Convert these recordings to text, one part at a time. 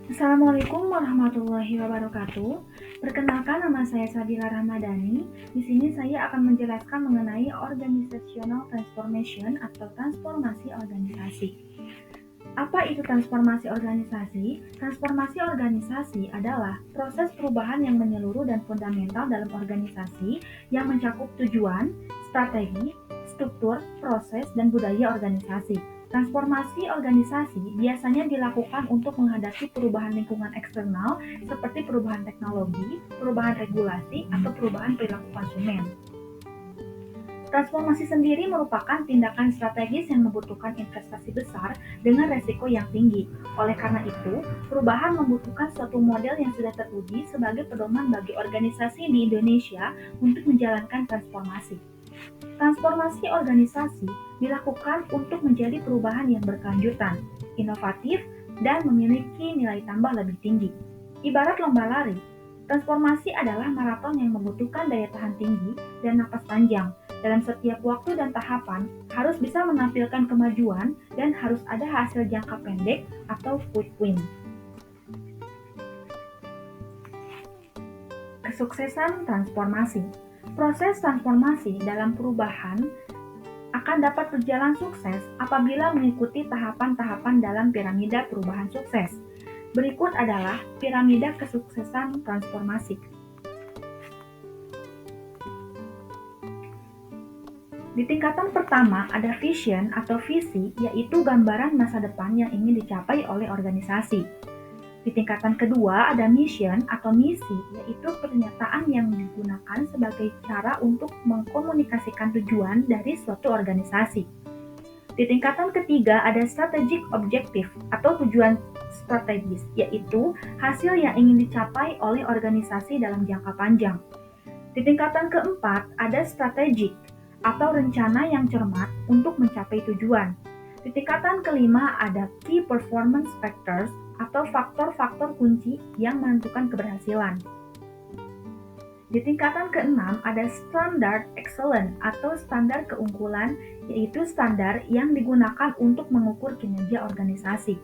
Assalamualaikum warahmatullahi wabarakatuh. Perkenalkan, nama saya Sabila Ramadhani. Di sini saya akan menjelaskan mengenai organizational transformation atau transformasi organisasi. Apa itu transformasi organisasi? Transformasi organisasi adalah proses perubahan yang menyeluruh dan fundamental dalam organisasi yang mencakup tujuan, strategi, struktur, proses, dan budaya organisasi. Transformasi organisasi biasanya dilakukan untuk menghadapi perubahan lingkungan eksternal seperti perubahan teknologi, perubahan regulasi, atau perubahan perilaku konsumen. Transformasi sendiri merupakan tindakan strategis yang membutuhkan investasi besar dengan resiko yang tinggi. Oleh karena itu, perubahan membutuhkan suatu model yang sudah teruji sebagai pedoman bagi organisasi di Indonesia untuk menjalankan transformasi. Transformasi organisasi dilakukan untuk menjadi perubahan yang berkelanjutan, inovatif, dan memiliki nilai tambah lebih tinggi. Ibarat lomba lari, transformasi adalah maraton yang membutuhkan daya tahan tinggi dan napas panjang. Dalam setiap waktu dan tahapan, harus bisa menampilkan kemajuan dan harus ada hasil jangka pendek atau quick win. Kesuksesan transformasi. Proses transformasi dalam perubahan akan dapat berjalan sukses apabila mengikuti tahapan-tahapan dalam piramida perubahan sukses. Berikut adalah piramida kesuksesan transformasi. Di tingkatan pertama ada vision atau visi, yaitu gambaran masa depan yang ingin dicapai oleh organisasi. Di tingkatan kedua ada mission atau misi, yaitu pernyataan yang digunakan sebagai cara untuk mengkomunikasikan tujuan dari suatu organisasi. Di tingkatan ketiga ada strategic objective atau tujuan strategis, yaitu hasil yang ingin dicapai oleh organisasi dalam jangka panjang. Di tingkatan keempat ada strategic atau rencana yang cermat untuk mencapai tujuan. Di tingkatan kelima ada key performance factors atau faktor-faktor kunci yang menentukan keberhasilan. Di tingkatan keenam ada standard excellence atau standar keunggulan, yaitu standar yang digunakan untuk mengukur kinerja organisasi.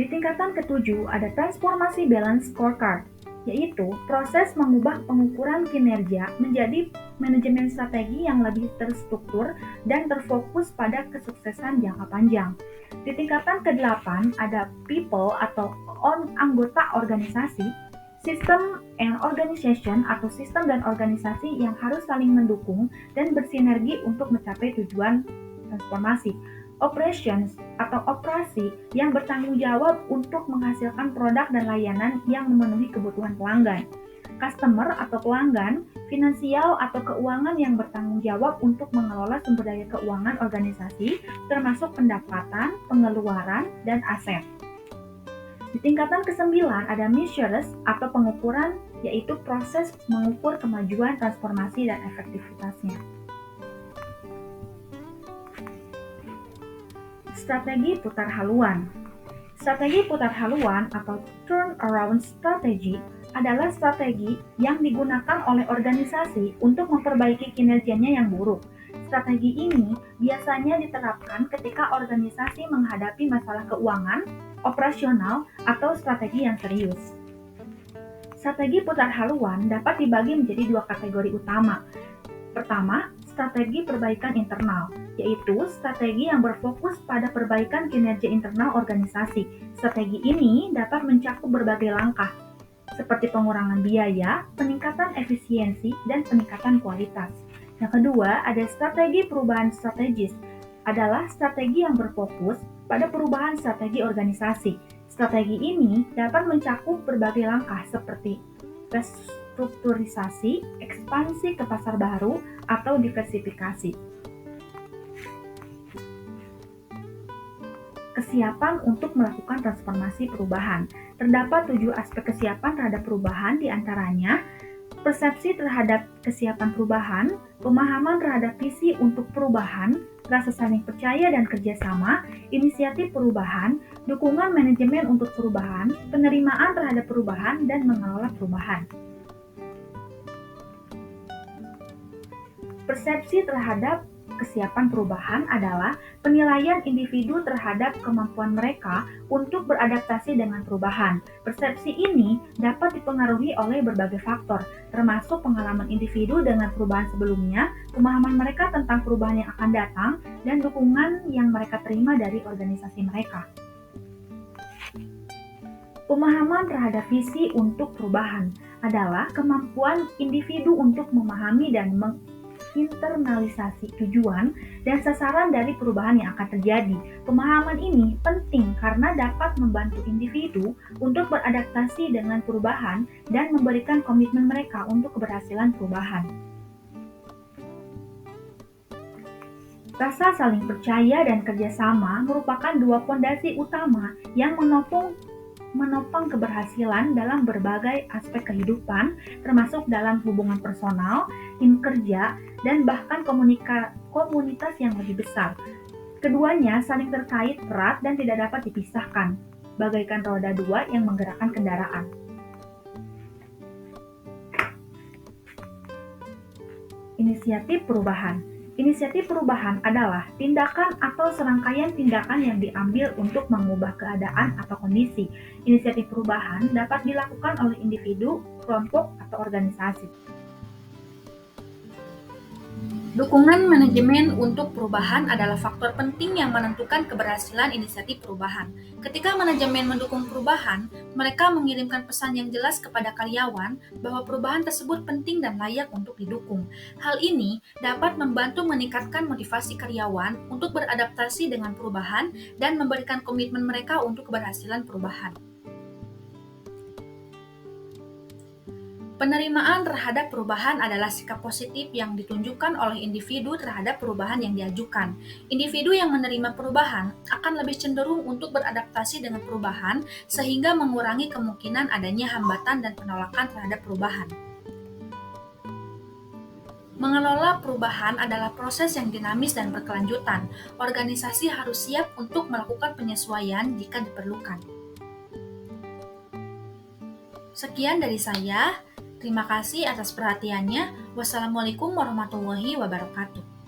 Di tingkatan ketujuh ada transformasi balance scorecard, yaitu proses mengubah pengukuran kinerja menjadi manajemen strategi yang lebih terstruktur dan terfokus pada kesuksesan jangka panjang. Di tingkatan ke-8 ada people atau anggota organisasi, sistem and organization atau sistem dan organisasi yang harus saling mendukung dan bersinergi untuk mencapai tujuan transformasi. Operations atau operasi yang bertanggung jawab untuk menghasilkan produk dan layanan yang memenuhi kebutuhan pelanggan. Customer atau pelanggan, finansial atau keuangan yang bertanggung jawab untuk mengelola sumber daya keuangan organisasi, termasuk pendapatan, pengeluaran, dan aset. Di tingkatan ke-9 ada measures atau pengukuran, yaitu proses mengukur kemajuan transformasi dan efektivitasnya. Strategi putar haluan. Strategi putar haluan atau turnaround strategy adalah strategi yang digunakan oleh organisasi untuk memperbaiki kinerjanya yang buruk. Strategi ini biasanya diterapkan ketika organisasi menghadapi masalah keuangan, operasional, atau strategi yang serius. Strategi putar haluan dapat dibagi menjadi dua kategori utama. Pertama, strategi perbaikan internal, yaitu strategi yang berfokus pada perbaikan kinerja internal organisasi. Strategi ini dapat mencakup berbagai langkah, seperti pengurangan biaya, peningkatan efisiensi, dan peningkatan kualitas. Yang kedua, ada strategi perubahan strategis, adalah strategi yang berfokus pada perubahan strategi organisasi. Strategi ini dapat mencakup berbagai langkah seperti restrukturisasi, ekspansi ke pasar baru, atau diversifikasi. Kesiapan untuk melakukan transformasi perubahan. Terdapat 7 aspek kesiapan terhadap perubahan, diantaranya persepsi terhadap kesiapan perubahan, pemahaman terhadap visi untuk perubahan, rasa saling percaya dan kerjasama, inisiatif perubahan, dukungan manajemen untuk perubahan, penerimaan terhadap perubahan, dan mengelola perubahan. Persepsi terhadap kesiapan perubahan adalah penilaian individu terhadap kemampuan mereka untuk beradaptasi dengan perubahan. Persepsi ini dapat dipengaruhi oleh berbagai faktor, termasuk pengalaman individu dengan perubahan sebelumnya, pemahaman mereka tentang perubahan yang akan datang, dan dukungan yang mereka terima dari organisasi mereka. Pemahaman terhadap visi untuk perubahan adalah kemampuan individu untuk memahami dan internalisasi tujuan dan sasaran dari perubahan yang akan terjadi. Pemahaman ini penting karena dapat membantu individu untuk beradaptasi dengan perubahan dan memberikan komitmen mereka untuk keberhasilan perubahan. Rasa saling percaya dan kerjasama merupakan dua fondasi utama yang menopang keberhasilan dalam berbagai aspek kehidupan, termasuk dalam hubungan personal, tim kerja, dan bahkan komunitas yang lebih besar. Keduanya saling terkait erat dan tidak dapat dipisahkan, bagaikan roda dua yang menggerakkan kendaraan. Inisiatif perubahan. Inisiatif perubahan adalah tindakan atau serangkaian tindakan yang diambil untuk mengubah keadaan atau kondisi. Inisiatif perubahan dapat dilakukan oleh individu, kelompok, atau organisasi. Dukungan manajemen untuk perubahan adalah faktor penting yang menentukan keberhasilan inisiatif perubahan. Ketika manajemen mendukung perubahan, mereka mengirimkan pesan yang jelas kepada karyawan bahwa perubahan tersebut penting dan layak untuk didukung. Hal ini dapat membantu meningkatkan motivasi karyawan untuk beradaptasi dengan perubahan dan memberikan komitmen mereka untuk keberhasilan perubahan. Penerimaan terhadap perubahan adalah sikap positif yang ditunjukkan oleh individu terhadap perubahan yang diajukan. Individu yang menerima perubahan akan lebih cenderung untuk beradaptasi dengan perubahan sehingga mengurangi kemungkinan adanya hambatan dan penolakan terhadap perubahan. Mengelola perubahan adalah proses yang dinamis dan berkelanjutan. Organisasi harus siap untuk melakukan penyesuaian jika diperlukan. Sekian dari saya. Terima kasih atas perhatiannya. Wassalamualaikum warahmatullahi wabarakatuh.